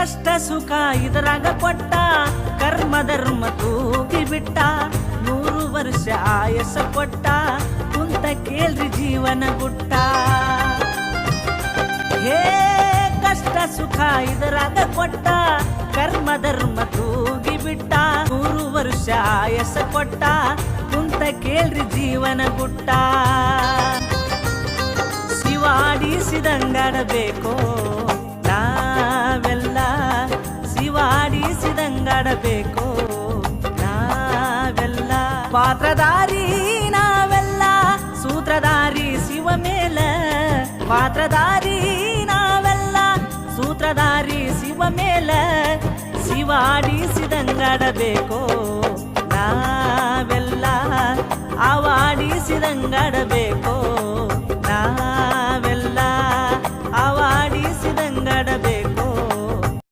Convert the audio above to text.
ಕಷ್ಟ ಸುಖ ಇದರಾಗ ಕೊಟ್ಟ ಕರ್ಮ ಧರ್ಮ ತೂಗಿ ಬಿಟ್ಟ 100 ವರ್ಷ ಆಯಸ ಕೊಟ್ಟ ಕುಂತ ಕೇಳ್ರಿ ಜೀವನ ಗುಟ್ಟ ಹೇ ಕಷ್ಟ ಸುಖ ಇದರಾಗ ಕೊಟ್ಟ ಕರ್ಮ ಧರ್ಮ ತೂಗಿ ಬಿಟ್ಟ 100 ವರ್ಷ ಆಯಸ ಕೊಟ್ಟ ಕುಂತ ಕೇಳ್ರಿ ಜೀವನ ಗುಟ್ಟ ಶಿವಾಡಿಸಿದಂಗಾಡಬೇಕೋ ನಾವೆಲ್ಲ ಶಿವಾಡಿಸಿದಂಗಾಡಬೇಕೋ ನಾವೆಲ್ಲ ಪಾತ್ರಧಾರಿ ನಾವೆಲ್ಲ ಸೂತ್ರಧಾರಿ ಶಿವ ಮೇಲ ಪಾತ್ರಧಾರಿ ನಾವೆಲ್ಲ ಸೂತ್ರಧಾರಿ ಶಿವ ಮೇಲ ಶಿವಾಡಿಸಿದಂಗಾಡಬೇಕೋ ನಾವೆಲ್ಲ ಆವಾಡಿಸಿದಂಗಾಡಬೇಕೋ